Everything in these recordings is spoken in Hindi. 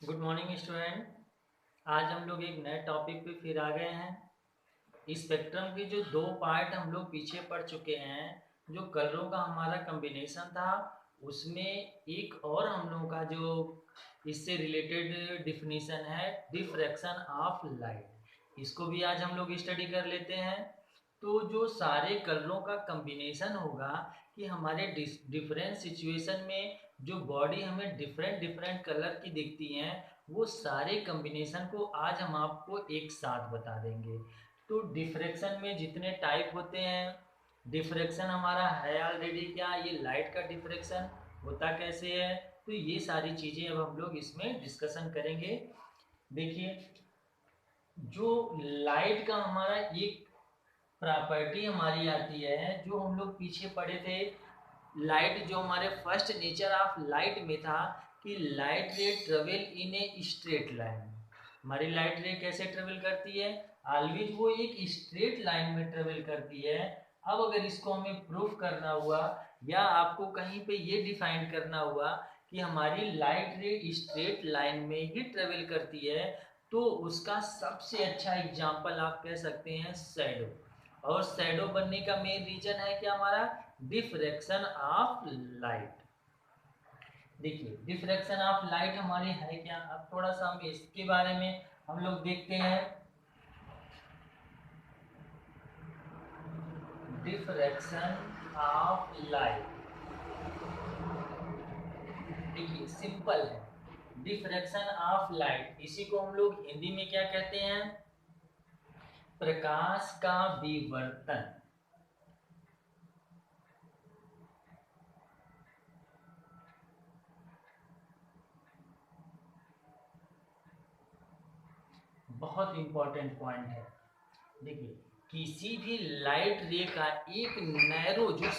Good morning student. आज हम लोग एक नए टॉपिक पे फिर आ गए हैं। स्पेक्ट्रम के जो दो पार्ट हम लोग पीछे पढ़ चुके हैं, जो कलरों का हमारा कॉम्बिनेशन था, उसमें एक और हम लोगों का जो इससे रिलेटेड डिफिनीशन है डिफ्रैक्शन ऑफ लाइट। इसको भी आज हम लोग स्टडी कर लेते हैं। तो जो सारे कलरों का कॉम्बिनेशन होगा कि हमारे डिफरेंट सिचुएशन में जो बॉडी हमें डिफरेंट डिफरेंट कलर की दिखती हैं, वो सारे कॉम्बिनेशन को आज हम आपको एक साथ बता देंगे। तो डिफ्रैक्शन में जितने टाइप होते हैं, डिफ्रैक्शन हमारा है ऑलरेडी क्या, ये लाइट का डिफ्रैक्शन होता कैसे है, तो ये सारी चीज़ें अब हम लोग इसमें डिस्कशन करेंगे। देखिए, जो लाइट का हमारा एक प्रॉपर्टी हमारी आती है, जो हम लोग पीछे पढ़े थे। लाइट जो हमारे फर्स्ट नेचर ऑफ लाइट में था कि लाइट रे travel in a straight line. हमारी लाइट रे कैसे ट्रेवल करती है? ऑलवेज वो एक स्ट्रेट लाइन में ट्रेवल करती है। अब अगर इसको हमें प्रूफ करना हुआ या आपको कहीं पे ये डिफाइन करना हुआ कि हमारी लाइट रे स्ट्रेट लाइन में ही ट्रेवल करती है, तो उसका सबसे अच्छा एग्जाम्पल आप कह सकते हैं शैडो। और शैडो बनने का मेन रीजन है क्या हमारा? Diffraction of light. देखिए, डिफ्रैक्शन ऑफ लाइट हमारे है क्या, अब थोड़ा सा हम इसके बारे में हम लोग देखते हैं। डिफ्रैक्शन ऑफ लाइट, देखिए सिंपल है। डिफ्रैक्शन ऑफ लाइट, इसी को हम लोग हिंदी में क्या कहते हैं? प्रकाश का विवर्तन। बहुत इंपॉर्टेंट पॉइंट है। देखिए, किसी भी लाइट रे का एक नैरो जो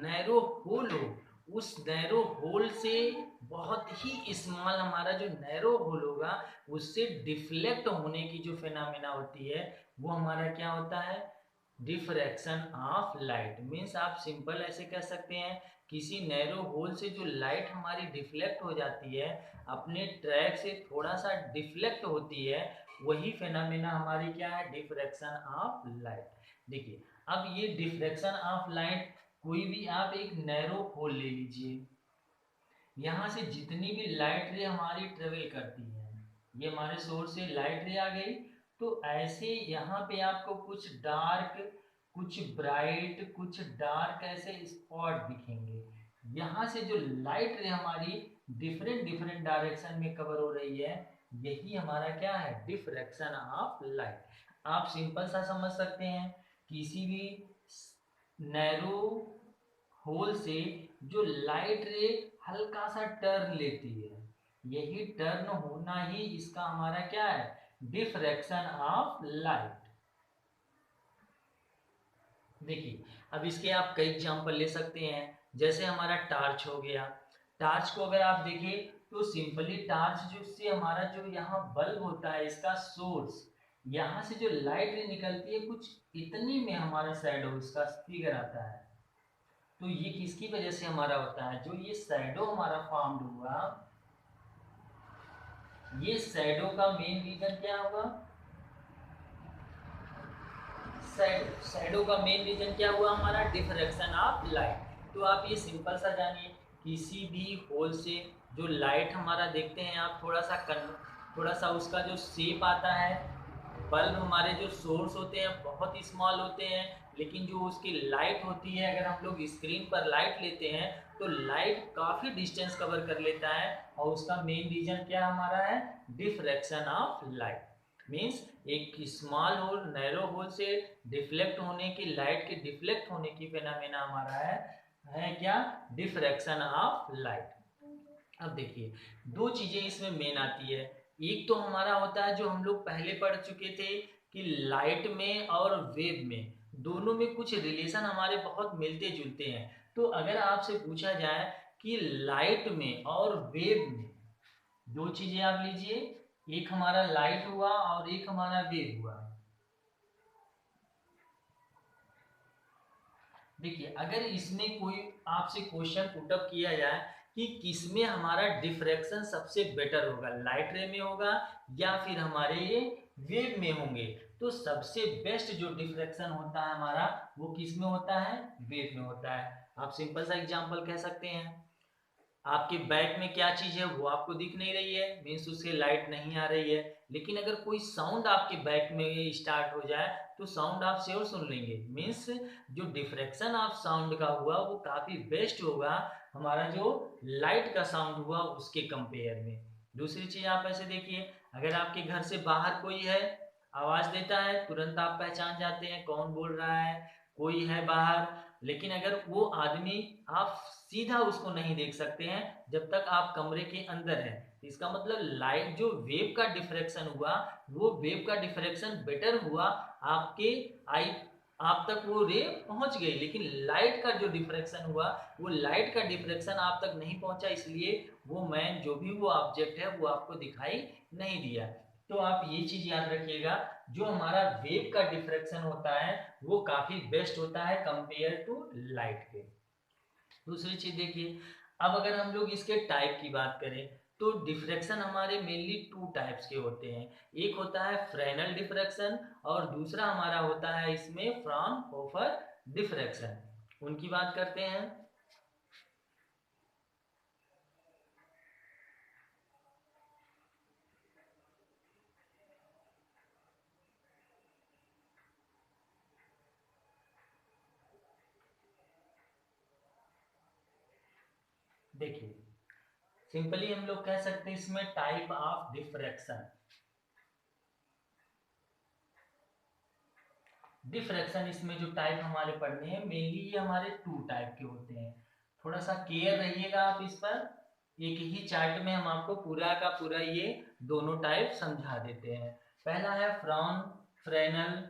नैरो होल हो, उस नैरो होल से बहुत ही स्मॉल हमारा जो नैरो होल होगा, उससे डिफ्लेक्ट होने की जो फिनोमेना होती है, वो हमारा क्या होता है? Diffraction of light. मीन्स आप सिंपल ऐसे कह सकते हैं, किसी नैरो होल से जो लाइट हमारी डिफ्लेक्ट हो जाती है, अपने ट्रैक से थोड़ा सा डिफ्लेक्ट होती है, वही फिनोमेना हमारी क्या है? Diffraction of light. देखिए, अब ये डिफ्रैक्शन ऑफ लाइट, कोई भी आप एक नैरो होल ले लीजिए, यहाँ से जितनी भी लाइट रे हमारी ट्रेवल करती है, ये हमारे सोर्स से लाइट रे आ गई, तो ऐसे यहाँ पे आपको कुछ डार्क, कुछ ब्राइट, कुछ डार्क ऐसे स्पॉट दिखेंगे। यहाँ से जो लाइट रे हमारी डिफरेंट डिफरेंट डायरेक्शन में कवर हो रही है, यही हमारा क्या है? Diffraction of light. आप सिंपल सा समझ सकते हैं, किसी भी नैरो होल से जो लाइट रे हल्का सा टर्न लेती है, यही टर्न होना ही इसका हमारा क्या है? Diffraction of light. देखिए, अब इसके आप कई एग्जांपल ले सकते हैं। जैसे हमारा टार्च हो गया। टार्च को अगर आप देखें, तो सिंपली टार्च जो से हमारा जो यहाँ बल्ब होता है, इसका सोर्स, यहाँ से जो लाइट निकलती है, कुछ इतनी में हमारा शैडो इसका फिगर आता है। तो ये किसकी वजह से हमारा होता है? जो ये शैडो हमारा फॉर्म हुआ, ये शैडो का मेन रीजन क्या होगा? शैडो का मेन रीजन क्या हुआ हमारा? Diffraction of light. तो आप ये सिंपल सा जानिए, किसी भी होल से जो लाइट हमारा देखते हैं आप, थोड़ा सा उसका जो शेप आता है, बल्ब हमारे जो सोर्स होते हैं बहुत ही स्मॉल होते हैं, लेकिन जो उसकी लाइट होती है, अगर हम लोग स्क्रीन पर लाइट लेते हैं, तो लाइट काफ़ी डिस्टेंस कवर कर लेता है, और उसका मेन रीजन क्या हमारा है? Diffraction of light. मीन्स एक स्मॉल होल, नैरो होल से डिफ्लेक्ट होने की, लाइट के डिफ्लेक्ट होने की फिनोमेना हमारा है क्या? Diffraction of light. अब देखिए, दो चीजें इसमें मेन आती है। एक तो हमारा होता है जो हम लोग पहले पढ़ चुके थे कि लाइट में और वेव में, दोनों में कुछ रिलेशन हमारे बहुत मिलते जुलते हैं। तो अगर आपसे पूछा जाए कि लाइट में और वेव में, दो चीजें आप लीजिए, एक हमारा लाइट हुआ और एक हमारा वेव हुआ। देखिए, अगर इसमें कोई आपसे क्वेश्चन पुटअप किया जाए कि किसमें हमारा डिफ्रैक्शन सबसे बेटर होगा, लाइट रे में होगा या फिर हमारे ये वेव में होंगे। तो सबसे बेस्ट जो डिफ्रैक्शन होता है हमारा वो किस में होता है, वेव में होता है। आप सिंपल सा एग्जांपल कह सकते हैं, आपके बैक में क्या चीज है वो आपको दिख नहीं रही है, मीन्स उससे लाइट नहीं आ रही है, लेकिन अगर कोई साउंड आपके बैक में स्टार्ट हो जाए तो साउंड आप श्योर सुन लेंगे। मीन्स जो डिफ्रैक्शन ऑफ साउंड का हुआ वो काफी बेस्ट होगा हमारा जो लाइट का साउंड हुआ उसके कंपेयर में। दूसरी चीज आप ऐसे देखिए, अगर आपके घर से बाहर कोई है आवाज देता है, तुरंत आप पहचान जाते हैं कौन बोल रहा है, कोई है बाहर। लेकिन अगर वो आदमी आप सीधा उसको नहीं देख सकते हैं जब तक आप कमरे के अंदर हैं, इसका मतलब लाइट जो वेव का डिफ्रैक्शन हुआ वो वेव का डिफ्रैक्शन बेटर हुआ, आपके आई आप तक वो रे पहुंच गई, लेकिन लाइट का जो डिफ्रैक्शन हुआ वो लाइट का डिफ्रैक्शन आप तक नहीं पहुंचा, इसलिए वो मैन जो भी वो ऑब्जेक्ट है वो आपको दिखाई नहीं दिया। तो आप ये चीज याद रखिएगा, जो हमारा वेव का डिफ्रैक्शन होता है वो काफी बेस्ट होता है कंपेयर टू लाइट के। दूसरी चीज देखिए, अब अगर हम लोग इसके टाइप की बात करें तो डिफ्रैक्शन हमारे मेनली टू टाइप्स के होते हैं, एक होता है फ्रेनल डिफ्रैक्शन और दूसरा हमारा होता है इसमें फ्राउनहोफर डिफ्रैक्शन। उनकी बात करते हैं। देखिए सिंपली हम लोग कह सकते हैं इसमें टाइप ऑफ डिफ्रैक्शन, डिफ्रैक्शन इसमें जो टाइप हमारे पढ़ने हैं मेनली ये हमारे टू टाइप के होते हैं। थोड़ा सा केयर रहिएगा आप इस पर, एक ही चार्ट में हम आपको पूरा का पूरा ये दोनों टाइप समझा देते हैं। पहला है फ्रॉन फ्रेनल,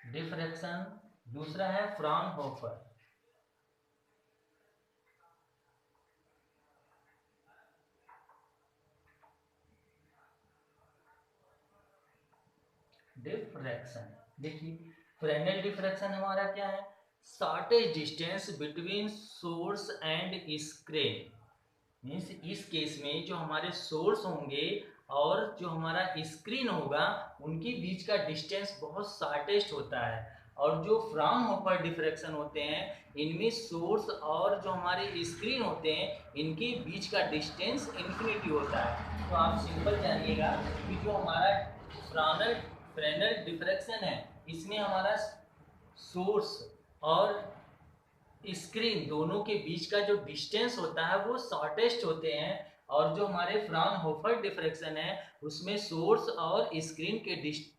डिफ्रैक्शन, दूसरा है फ्राउनहोफर डिफ्रैक्शन। देखिए फ्रेनल डिफ्रैक्शन हमारा क्या है, shortage distance between source and screen. Means इस केस में जो हमारे सोर्स होंगे और जो हमारा स्क्रीन होगा उनके बीच का डिस्टेंस बहुत शॉर्टेस्ट होता है, और जो फ्राउनहोफर डिफ्रैक्शन होते हैं इनमें सोर्स और जो हमारे स्क्रीन होते हैं इनके बीच का डिस्टेंस इन्फिनिटी होता है। तो आप सिंपल जानिएगा कि जो हमारा फ्राउनल फ्रेनल डिफ्रैक्शन है इसमें हमारा सोर्स और स्क्रीन दोनों के बीच का जो डिस्टेंस होता है वो शॉर्टेस्ट होते हैं, और जो हमारे फ्राउनहोफर डिफ्रैक्शन है उसमें सोर्स और स्क्रीन के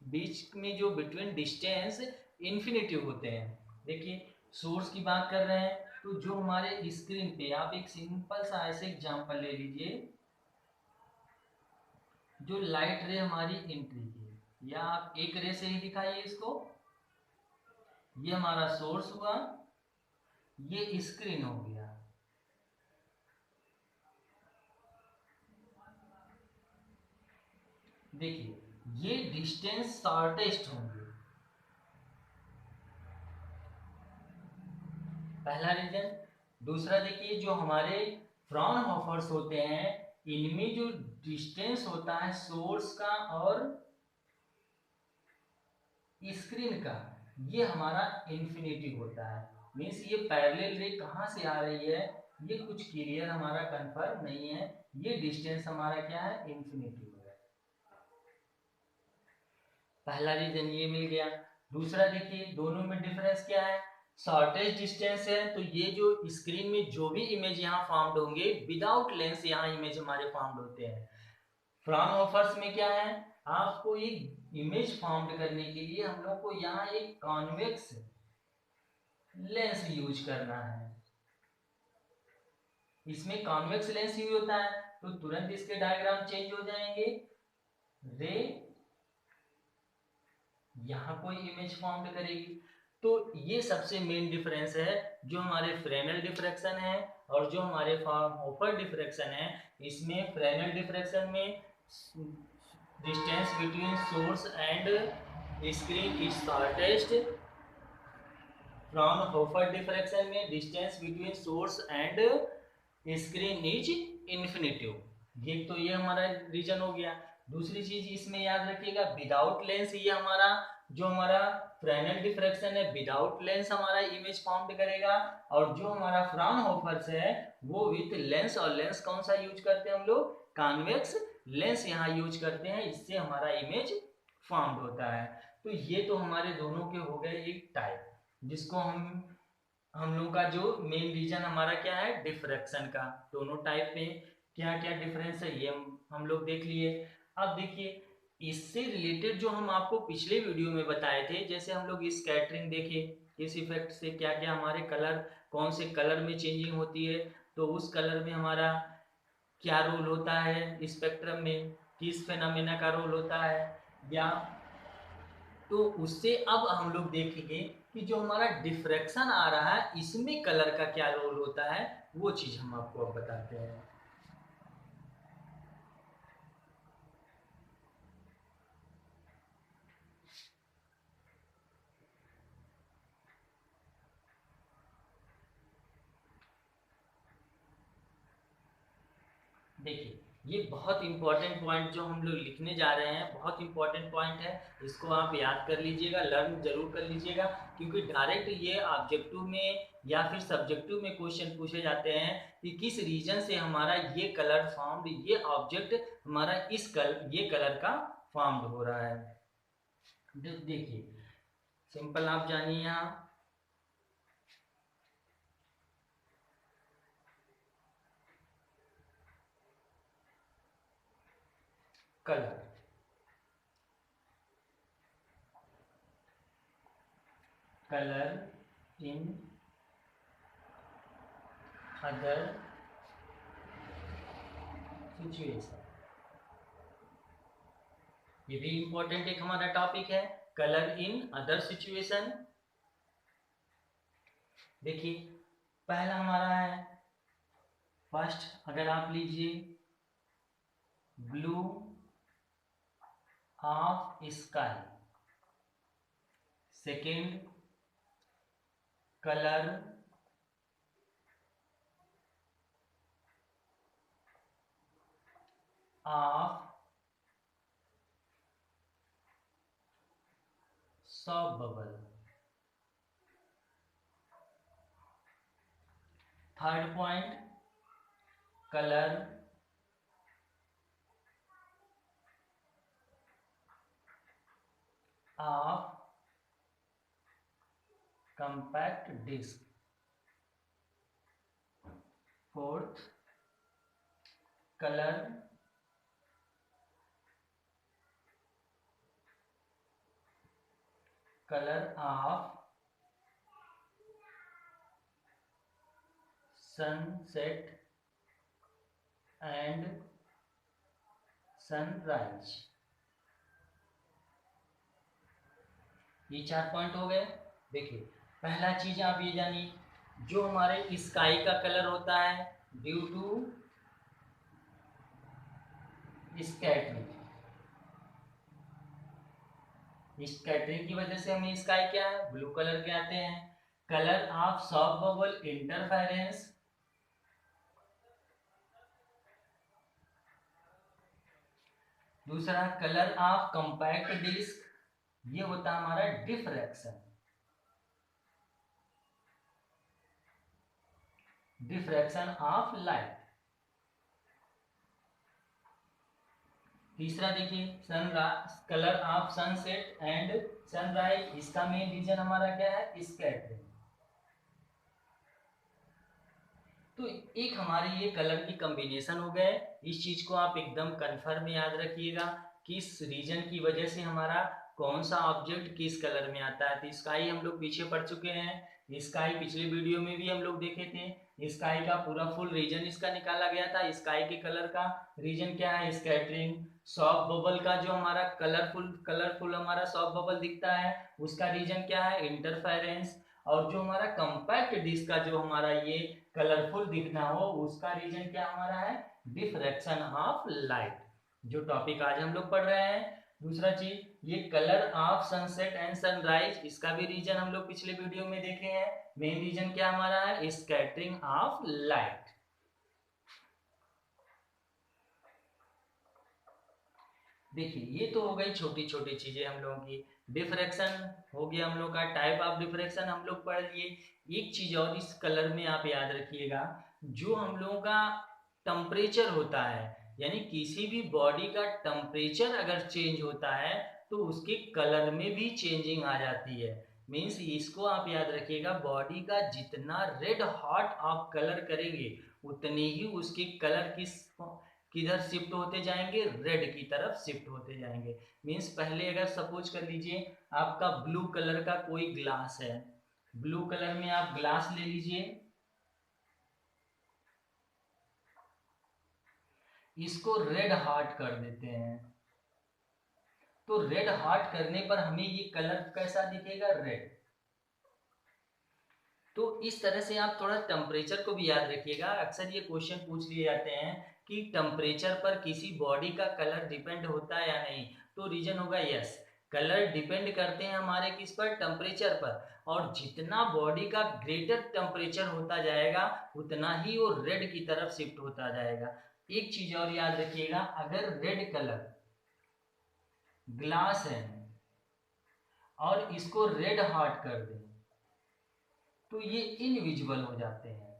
बीच में जो बिटवीन डिस्टेंस इन्फिनिटी होते हैं। देखिए सोर्स की बात कर रहे हैं तो जो हमारे स्क्रीन पे आप एक सिंपल सा ऐसे एग्जांपल ले लीजिए, जो लाइट रे हमारी एंट्री की, या आप एक रे से ही दिखाइए इसको, ये हमारा सोर्स हुआ, ये स्क्रीन हो गया। देखिए ये डिस्टेंस शॉर्टेस्ट होंगे, पहला रीजन। दूसरा देखिए जो हमारे फ्राउनहोफर्स होते हैं इनमें जो डिस्टेंस होता है सोर्स का और स्क्रीन का ये हमारा इन्फिनिटी होता है। मीन्स ये पैरेलल रे कहाँ से आ रही है ये कुछ क्लियर हमारा कंफर्म नहीं है, ये डिस्टेंस हमारा क्या है, इन्फिनिटी हो है। पहला रीजन ये मिल गया। दूसरा देखिए दोनों में डिफरेंस क्या है, शॉर्टेज डिस्टेंस है तो ये जो स्क्रीन में जो भी इमेज यहाँ फॉर्म्ड होंगे विदाउट लेंस यहाँ इमेज हमारे फॉर्म्ड होते हैं। फ्राउनहोफर्स में क्या है, आपको एक इमेज फॉर्म्ड करने के लिए हम लोग को यहाँ एक कॉन्वेक्स लेंस यूज करना है, इसमें कॉन्वेक्स लेंस यूज होता है तो तुरंत इसके डायग्राम चेंज हो जाएंगे। रे यहाँ कोई इमेज फॉर्म्ड करेगी, तो ये सबसे मेन डिफरेंस है जो हमारे फ्रेनल डिफ्रैक्शन है और जो हमारे फ्राउनहोफर डिफ्रैक्शन है। इसमें फ्रेनल डिफ्रैक्शन में distance between source and screen is shortest. Fraunhofer diffraction में distance between source and screen is infinitive. ये हमारा रीजन हो गया। दूसरी चीज इसमें याद रखिएगा, विदाउट लेंस, ये हमारा जो हमारा फ्रेनेल डिफ्रैक्शन है विदाउट लेंस हमारा इमेज फॉर्म करेगा, और जो हमारा फ्राउनहोफर है वो विथ लेंस। और लेंस कौन सा यूज करते हैं हम लोग? कॉन्वेक्स लेंस यहाँ यूज करते हैं, इससे हमारा इमेज फॉर्म होता है। तो ये तो हमारे दोनों के हो गए एक टाइप, जिसको हम लोग का जो मेन रीजन हमारा क्या है, डिफ्रैक्शन का। दोनों टाइप में क्या क्या डिफरेंस है ये हम लोग देख लिए। अब देखिए इससे रिलेटेड जो हम आपको पिछले वीडियो में बताए थे, जैसे हम लोग स्कैटरिंग देखे, इस इफेक्ट से क्या क्या हमारे कलर, कौन से कलर में चेंजिंग होती है, तो उस कलर में हमारा क्या रोल होता है, स्पेक्ट्रम में किस फेनोमेना का रोल होता है, या तो उससे अब हम लोग देखेंगे कि जो हमारा डिफ्रैक्शन आ रहा है इसमें कलर का क्या रोल होता है, वो चीज हम आपको अब बताते हैं। देखिए ये बहुत इंपॉर्टेंट पॉइंट जो हम लोग लिखने जा रहे हैं, बहुत इंपॉर्टेंट पॉइंट है, इसको आप याद कर लीजिएगा, लर्न जरूर कर लीजिएगा, क्योंकि डायरेक्ट ये ऑब्जेक्टिव में या फिर सब्जेक्टिव में क्वेश्चन पूछे जाते हैं कि किस रीजन से हमारा ये कलर फॉर्म्ड, ये ऑब्जेक्ट हमारा ये कलर का फॉर्म्ड हो रहा है। देखिए सिंपल आप जानिए यहाँ, colour colour in other situation, ये भी इंपॉर्टेंट एक हमारा टॉपिक है, कलर इन अदर सिचुएशन। देखिए पहला हमारा है, फर्स्ट अगर आप लीजिए blue of sky, second colour of soft bubble, third point colour of compact disc, fourth colour of sunset and sunrise. ये 4 पॉइंट हो गए। देखिए पहला चीज आप ये जानिए, जो हमारे स्काई का कलर होता है ड्यू टू स्कैटरिंग, स्कैटरिंग की वजह से हमें स्काई क्या है, ब्लू कलर के आते हैं। Colour of soft bubble interference, दूसरा कलर ऑफ कंपैक्ट डिस्क, ये होता है हमारा डिफ्रैक्शन, डिफ्रैक्शन ऑफ लाइट। तीसरा देखिए colour of sunset and sunrise, इसका मेन रीजन हमारा क्या है, स्कैटरिंग। तो एक हमारे ये कलर की कॉम्बिनेशन हो गए। इस चीज को आप एकदम कंफर्म याद रखिएगा, किस रीजन की वजह से हमारा कौन सा ऑब्जेक्ट किस कलर में आता है। तो स्काई हम लोग पीछे पढ़ चुके हैं, स्काई पिछले वीडियो में भी हम लोग देखे थे, स्काई का पूरा फुल रीजन इसका निकाला गया था। स्काई के कलर का रीजन क्या है, स्कैटरिंग। सॉफ्ट बबल का जो हमारा कलरफुल हमारा सॉफ्ट बबल दिखता है उसका रीजन क्या है, इंटरफेरेंस। और जो हमारा कंपैक्ट डिस्क का जो हमारा ये कलरफुल दिखना हो उसका रीजन क्या हमारा है, डिफ्रैक्शन ऑफ लाइट। जो टॉपिक आज हम लोग पढ़ रहे हैं। दूसरा चीज, ये colour of sunset and sunrise, इसका भी रीजन हम लोग पिछले वीडियो में देखे हैं। मेन रीजन क्या हमारा है, स्कैटरिंग ऑफ लाइट। देखिए ये तो हो गई छोटी छोटी चीजें हम लोगों की। डिफ्रैक्शन हो गया हम लोग का, टाइप ऑफ डिफ्रैक्शन हम लोग पढ़ लिए। एक चीज और इस कलर में आप याद रखिएगा, जो हम लोगों का टेम्परेचर होता है, यानी किसी भी बॉडी का टेम्परेचर अगर चेंज होता है तो उसके कलर में भी चेंजिंग आ जाती है। मीन्स इसको आप याद रखिएगा, बॉडी का जितना रेड हॉट आप कलर करेंगे उतने ही उसके कलर किधर शिफ्ट होते जाएंगे, रेड की तरफ शिफ्ट होते जाएंगे। मीन्स पहले अगर सपोज कर लीजिए आपका ब्लू कलर का कोई ग्लास है, ब्लू कलर में आप ग्लास ले लीजिए, इसको रेड हार्ट कर देते हैं, तो रेड हार्ट करने पर हमें ये कलर कैसा दिखेगा, रेड। तो इस तरह से आप थोड़ा टेम्परेचर को भी याद रखिएगा। अक्सर ये क्वेश्चन पूछ लिए जाते हैं कि टेम्परेचर पर किसी बॉडी का कलर डिपेंड होता है या नहीं, तो रीजन होगा यस, कलर डिपेंड करते हैं हमारे किस पर, टेम्परेचर पर। और जितना बॉडी का ग्रेटर टेम्परेचर होता जाएगा उतना ही वो रेड की तरफ शिफ्ट होता जाएगा। एक चीज और याद रखिएगा, अगर रेड कलर ग्लास है और इसको रेड हार्ट कर दें तो ये इनविजिबल हो जाते हैं,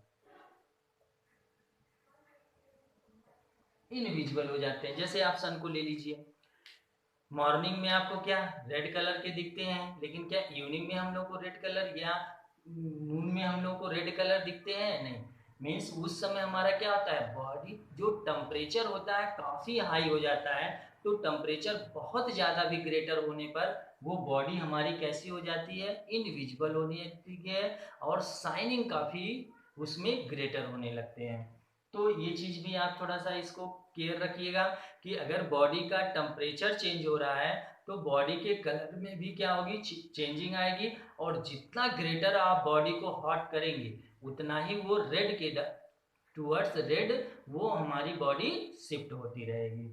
इनविजिबल हो जाते हैं। जैसे आप सन को ले लीजिए, मॉर्निंग में आपको क्या रेड कलर के दिखते हैं, लेकिन क्या इवनिंग में हम लोग को रेड कलर या नून में हम लोग को रेड कलर दिखते हैं, नहीं। मीन्स उस समय हमारा क्या होता है, बॉडी जो टेम्परेचर होता है काफ़ी हाई हो जाता है, तो टेम्परेचर बहुत ज़्यादा भी ग्रेटर होने पर वो बॉडी हमारी कैसी हो जाती है, इनविजिबल होने लगती है और शाइनिंग काफ़ी उसमें ग्रेटर होने लगते हैं। तो ये चीज़ भी आप थोड़ा सा इसको केयर रखिएगा कि अगर बॉडी का टेम्परेचर चेंज हो रहा है तो बॉडी के कलर में भी क्या होगी, चेंजिंग आएगी। और जितना ग्रेटर आप बॉडी को हॉट करेंगे उतना ही वो रेड के टूवर्ड्स रेड वो हमारी बॉडी शिफ्ट होती रहेगी।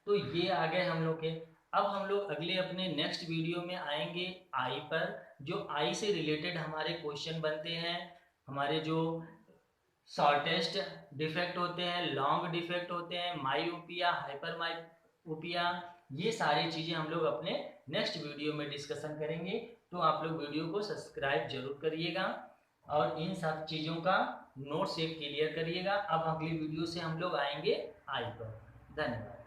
तो ये आ गए हम लोग के। अब हम लोग अगले अपने नेक्स्ट वीडियो में आएंगे आई पर, जो आई से रिलेटेड हमारे क्वेश्चन बनते हैं। हमारे जो शॉर्टेस्ट डिफेक्ट होते हैं, लॉन्ग डिफेक्ट होते हैं, माइओपिया, हाइपर माइओपिया, ये सारी चीज़ें हम लोग अपने नेक्स्ट वीडियो में डिस्कशन करेंगे। तो आप लोग वीडियो को सब्सक्राइब जरूर करिएगा और इन सब चीज़ों का नोट्स एक क्लियर करिएगा। अब अगली वीडियो से हम लोग आएंगे आई पर। धन्यवाद।